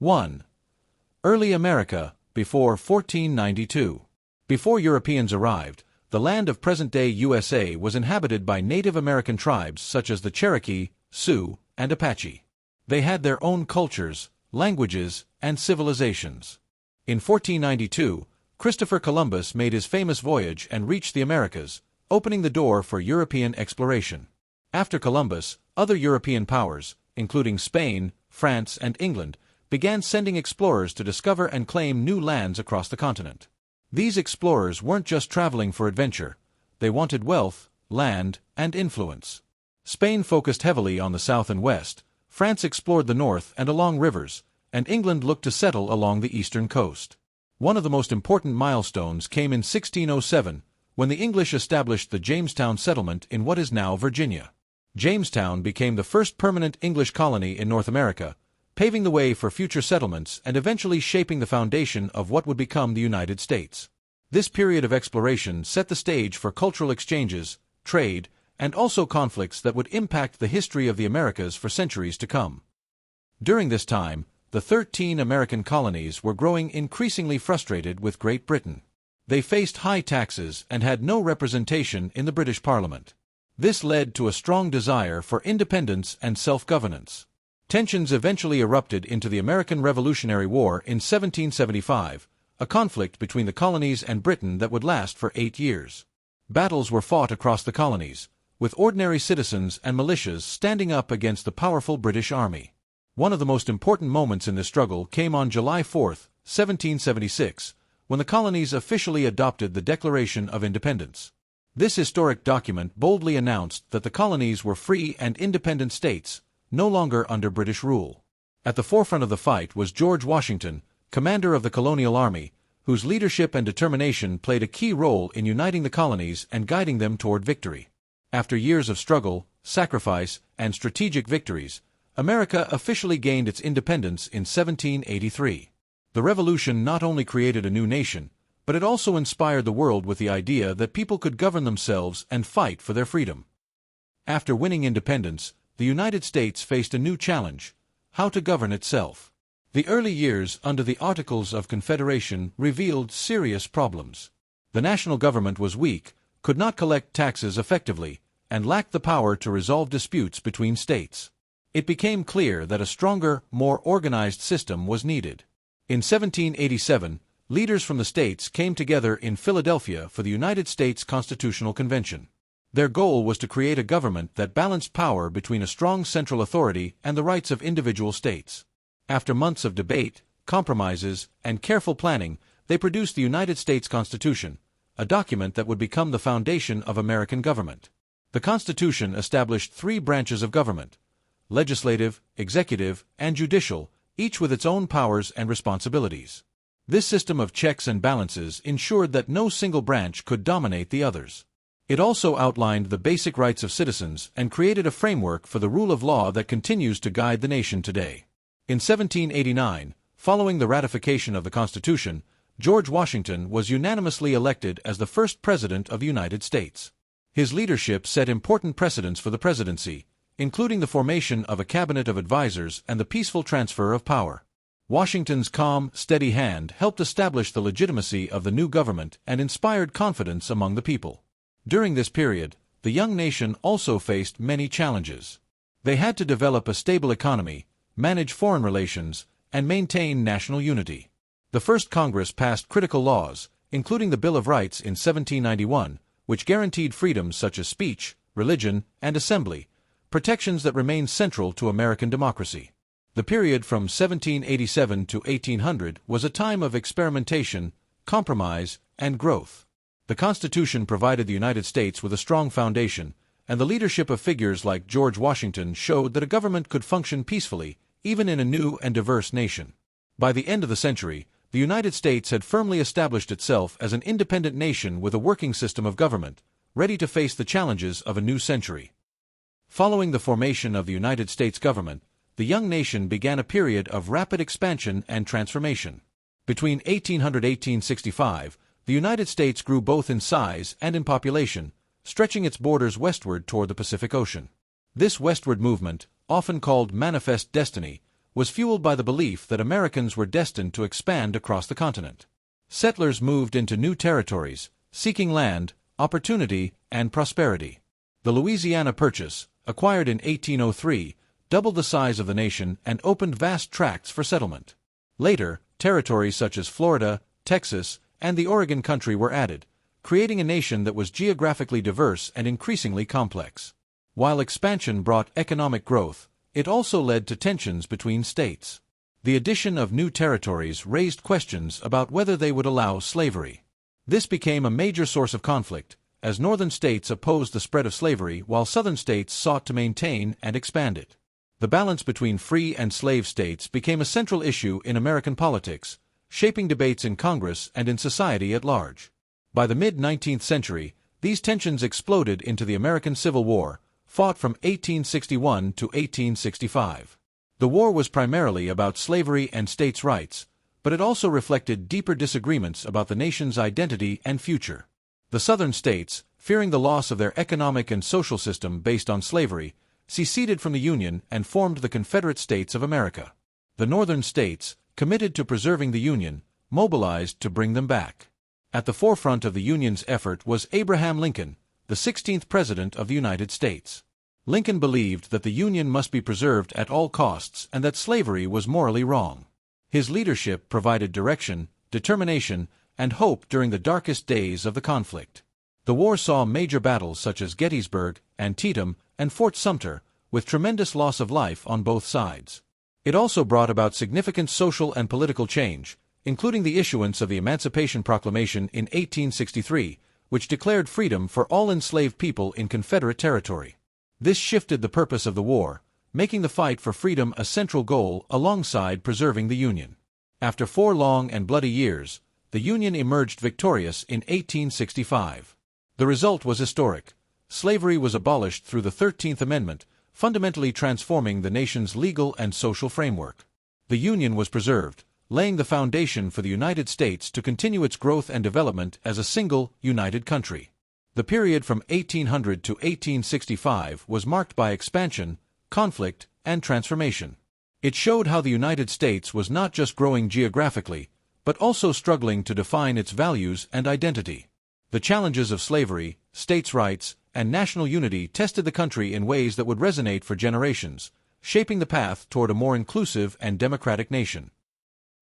1. Early America, before 1492. Before Europeans arrived, the land of present-day USA was inhabited by Native American tribes such as the Cherokee, Sioux, and Apache. They had their own cultures, languages, and civilizations. In 1492, Christopher Columbus made his famous voyage and reached the Americas, opening the door for European exploration. After Columbus, other European powers, including Spain, France, and England, began sending explorers to discover and claim new lands across the continent. These explorers weren't just traveling for adventure. They wanted wealth, land, and influence. Spain focused heavily on the south and west, France explored the north and along rivers, and England looked to settle along the eastern coast. One of the most important milestones came in 1607, when the English established the Jamestown settlement in what is now Virginia. Jamestown became the first permanent English colony in North America, paving the way for future settlements and eventually shaping the foundation of what would become the United States. This period of exploration set the stage for cultural exchanges, trade, and also conflicts that would impact the history of the Americas for centuries to come. During this time, the 13 American colonies were growing increasingly frustrated with Great Britain. They faced high taxes and had no representation in the British Parliament. This led to a strong desire for independence and self-governance. Tensions eventually erupted into the American Revolutionary War in 1775, a conflict between the colonies and Britain that would last for 8 years. Battles were fought across the colonies, with ordinary citizens and militias standing up against the powerful British Army. One of the most important moments in this struggle came on July 4, 1776, when the colonies officially adopted the Declaration of Independence. This historic document boldly announced that the colonies were free and independent states, no longer under British rule. At the forefront of the fight was George Washington, commander of the colonial army, whose leadership and determination played a key role in uniting the colonies and guiding them toward victory. After years of struggle, sacrifice, and strategic victories, America officially gained its independence in 1783. The revolution not only created a new nation, but it also inspired the world with the idea that people could govern themselves and fight for their freedom. After winning independence, the United States faced a new challenge: how to govern itself. The early years under the Articles of Confederation revealed serious problems. The national government was weak, could not collect taxes effectively, and lacked the power to resolve disputes between states. It became clear that a stronger, more organized system was needed. In 1787, leaders from the states came together in Philadelphia for the United States Constitutional Convention. Their goal was to create a government that balanced power between a strong central authority and the rights of individual states. After months of debate, compromises, and careful planning, they produced the United States Constitution, a document that would become the foundation of American government. The Constitution established 3 branches of government: legislative, executive, and judicial, each with its own powers and responsibilities. This system of checks and balances ensured that no single branch could dominate the others. It also outlined the basic rights of citizens and created a framework for the rule of law that continues to guide the nation today. In 1789, following the ratification of the Constitution, George Washington was unanimously elected as the first President of the United States. His leadership set important precedents for the presidency, including the formation of a cabinet of advisors and the peaceful transfer of power. Washington's calm, steady hand helped establish the legitimacy of the new government and inspired confidence among the people. During this period, the young nation also faced many challenges. They had to develop a stable economy, manage foreign relations, and maintain national unity. The first Congress passed critical laws, including the Bill of Rights in 1791, which guaranteed freedoms such as speech, religion, and assembly, protections that remained central to American democracy. The period from 1787 to 1800 was a time of experimentation, compromise, and growth. The Constitution provided the United States with a strong foundation, and the leadership of figures like George Washington showed that a government could function peacefully, even in a new and diverse nation. By the end of the century, the United States had firmly established itself as an independent nation with a working system of government, ready to face the challenges of a new century. Following the formation of the United States government, the young nation began a period of rapid expansion and transformation. Between 1800 and 1865, the United States grew both in size and in population, stretching its borders westward toward the Pacific Ocean. This westward movement, often called Manifest Destiny, was fueled by the belief that Americans were destined to expand across the continent. Settlers moved into new territories, seeking land, opportunity, and prosperity. The Louisiana Purchase, acquired in 1803, doubled the size of the nation and opened vast tracts for settlement. Later, territories such as Florida, Texas, and the Oregon Country were added, creating a nation that was geographically diverse and increasingly complex. While expansion brought economic growth, it also led to tensions between states. The addition of new territories raised questions about whether they would allow slavery. This became a major source of conflict, as northern states opposed the spread of slavery while southern states sought to maintain and expand it. The balance between free and slave states became a central issue in American politics, shaping debates in Congress and in society at large. By the mid-19th century, these tensions exploded into the American Civil War, fought from 1861 to 1865. The war was primarily about slavery and states' rights, but it also reflected deeper disagreements about the nation's identity and future. The Southern states, fearing the loss of their economic and social system based on slavery, seceded from the Union and formed the Confederate States of America. The Northern states, committed to preserving the Union, mobilized to bring them back. At the forefront of the Union's effort was Abraham Lincoln, the 16th President of the United States. Lincoln believed that the Union must be preserved at all costs and that slavery was morally wrong. His leadership provided direction, determination, and hope during the darkest days of the conflict. The war saw major battles such as Gettysburg, Antietam, and Fort Sumter, with tremendous loss of life on both sides. It also brought about significant social and political change, including the issuance of the Emancipation Proclamation in 1863, which declared freedom for all enslaved people in Confederate territory. This shifted the purpose of the war, making the fight for freedom a central goal alongside preserving the Union. After 4 long and bloody years, the Union emerged victorious in 1865. The result was historic. Slavery was abolished through the 13th Amendment, fundamentally transforming the nation's legal and social framework. The Union was preserved, laying the foundation for the United States to continue its growth and development as a single, united country. The period from 1800 to 1865 was marked by expansion, conflict, and transformation. It showed how the United States was not just growing geographically, but also struggling to define its values and identity. The challenges of slavery, states' rights, and national unity tested the country in ways that would resonate for generations, shaping the path toward a more inclusive and democratic nation.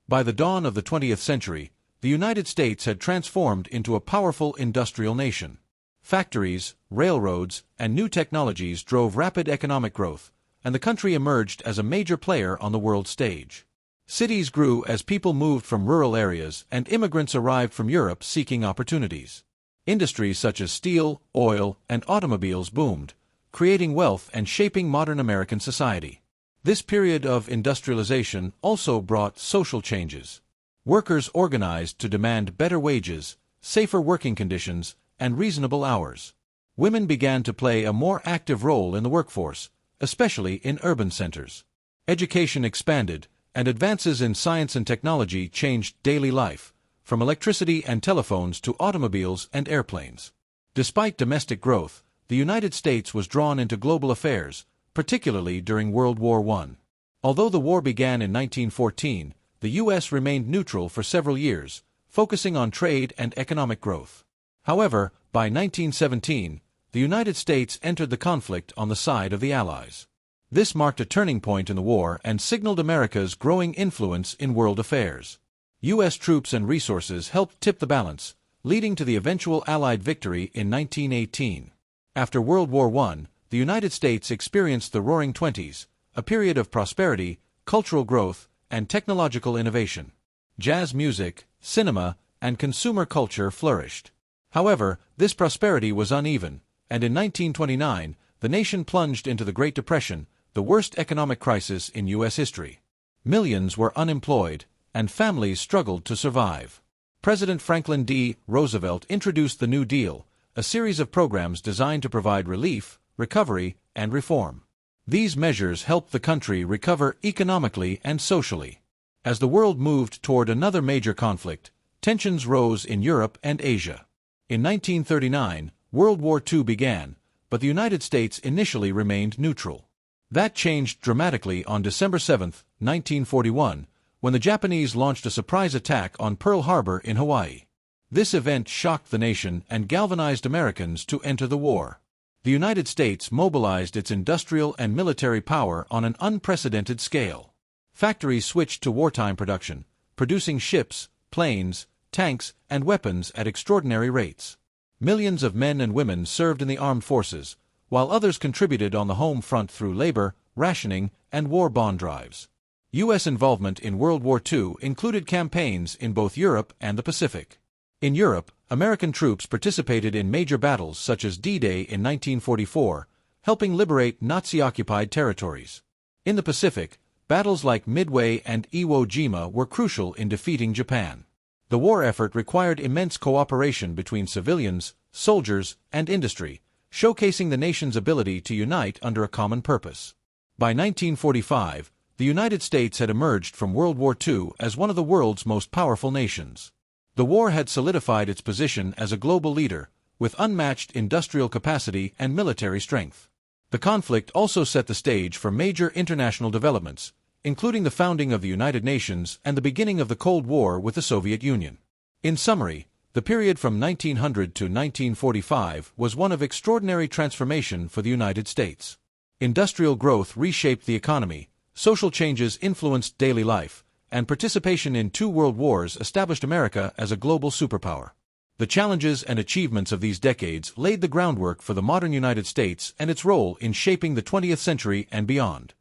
By the dawn of the 20th century, the United States had transformed into a powerful industrial nation. Factories, railroads, and new technologies drove rapid economic growth, and the country emerged as a major player on the world stage. Cities grew as people moved from rural areas and immigrants arrived from Europe seeking opportunities. Industries such as steel, oil, and automobiles boomed, creating wealth and shaping modern American society. This period of industrialization also brought social changes. Workers organized to demand better wages, safer working conditions, and reasonable hours. Women began to play a more active role in the workforce, especially in urban centers. Education expanded, and advances in science and technology changed daily life, from electricity and telephones to automobiles and airplanes. Despite domestic growth, the United States was drawn into global affairs, particularly during World War I. Although the war began in 1914, the U.S. remained neutral for several years, focusing on trade and economic growth. However, by 1917, the United States entered the conflict on the side of the Allies. This marked a turning point in the war and signaled America's growing influence in world affairs. U.S. troops and resources helped tip the balance, leading to the eventual Allied victory in 1918. After World War I, the United States experienced the Roaring Twenties, a period of prosperity, cultural growth, and technological innovation. Jazz music, cinema, and consumer culture flourished. However, this prosperity was uneven, and in 1929, the nation plunged into the Great Depression, the worst economic crisis in U.S. history. Millions were unemployed, and families struggled to survive. President Franklin D. Roosevelt introduced the New Deal, a series of programs designed to provide relief, recovery, and reform. These measures helped the country recover economically and socially. As the world moved toward another major conflict, tensions rose in Europe and Asia. In 1939, World War II began, but the United States initially remained neutral. That changed dramatically on December 7, 1941, when the Japanese launched a surprise attack on Pearl Harbor in Hawaii. This event shocked the nation and galvanized Americans to enter the war. The United States mobilized its industrial and military power on an unprecedented scale. Factories switched to wartime production, producing ships, planes, tanks, and weapons at extraordinary rates. Millions of men and women served in the armed forces, while others contributed on the home front through labor, rationing, and war bond drives. U.S. involvement in World War II included campaigns in both Europe and the Pacific. In Europe, American troops participated in major battles such as D-Day in 1944, helping liberate Nazi-occupied territories. In the Pacific, battles like Midway and Iwo Jima were crucial in defeating Japan. The war effort required immense cooperation between civilians, soldiers, and industry, showcasing the nation's ability to unite under a common purpose. By 1945, the United States had emerged from World War II as one of the world's most powerful nations. The war had solidified its position as a global leader, with unmatched industrial capacity and military strength. The conflict also set the stage for major international developments, including the founding of the United Nations and the beginning of the Cold War with the Soviet Union. In summary, the period from 1900 to 1945 was one of extraordinary transformation for the United States. Industrial growth reshaped the economy, social changes influenced daily life, and participation in two world wars established America as a global superpower. The challenges and achievements of these decades laid the groundwork for the modern United States and its role in shaping the 20th century and beyond.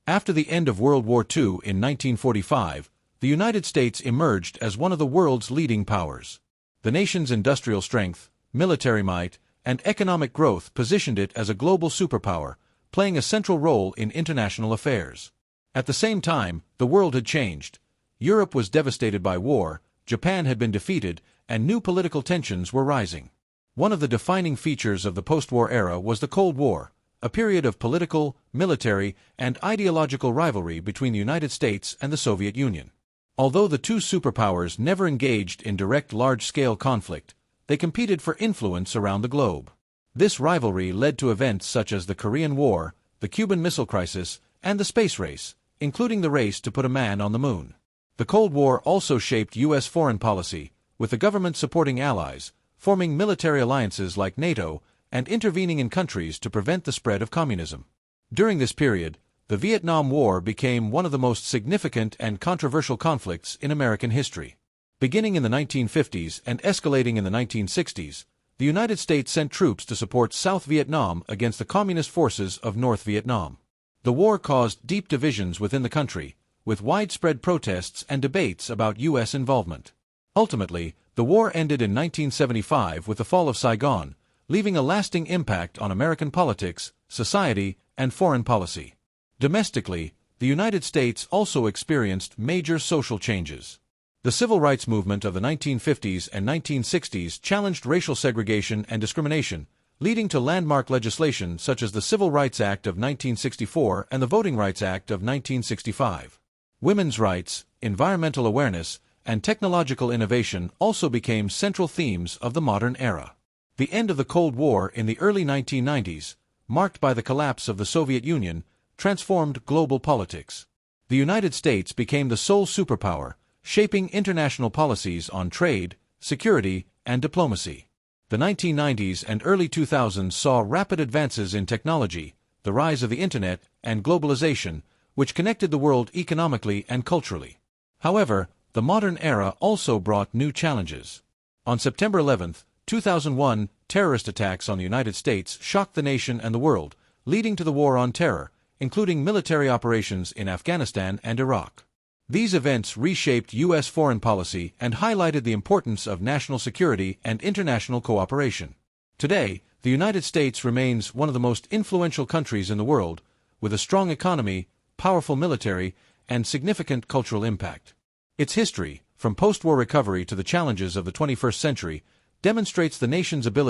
After the end of World War II in 1945, the United States emerged as one of the world's leading powers. The nation's industrial strength, military might, and economic growth positioned it as a global superpower, playing a central role in international affairs. At the same time, the world had changed. Europe was devastated by war, Japan had been defeated, and new political tensions were rising. One of the defining features of the post-war era was the Cold War, a period of political, military, and ideological rivalry between the United States and the Soviet Union. Although the two superpowers never engaged in direct large-scale conflict, they competed for influence around the globe. This rivalry led to events such as the Korean War, the Cuban Missile Crisis, and the space race, including the race to put a man on the moon. The Cold War also shaped U.S. foreign policy, with the government supporting allies, forming military alliances like NATO, and intervening in countries to prevent the spread of communism. During this period, the Vietnam War became one of the most significant and controversial conflicts in American history. Beginning in the 1950s and escalating in the 1960s, the United States sent troops to support South Vietnam against the communist forces of North Vietnam. The war caused deep divisions within the country, with widespread protests and debates about U.S. involvement. Ultimately, the war ended in 1975 with the fall of Saigon, leaving a lasting impact on American politics, society, and foreign policy. Domestically, the United States also experienced major social changes. The civil rights movement of the 1950s and 1960s challenged racial segregation and discrimination, leading to landmark legislation such as the Civil Rights Act of 1964 and the Voting Rights Act of 1965. Women's rights, environmental awareness, and technological innovation also became central themes of the modern era. The end of the Cold War in the early 1990s, marked by the collapse of the Soviet Union, transformed global politics. The United States became the sole superpower, shaping international policies on trade, security, and diplomacy. The 1990s and early 2000s saw rapid advances in technology, the rise of the Internet, and globalization, which connected the world economically and culturally. However, the modern era also brought new challenges. On September 11, 2001, terrorist attacks on the United States shocked the nation and the world, leading to the War on Terror, including military operations in Afghanistan and Iraq. These events reshaped U.S. foreign policy and highlighted the importance of national security and international cooperation. Today, the United States remains one of the most influential countries in the world, with a strong economy, powerful military, and significant cultural impact. Its history, from post-war recovery to the challenges of the 21st century, demonstrates the nation's ability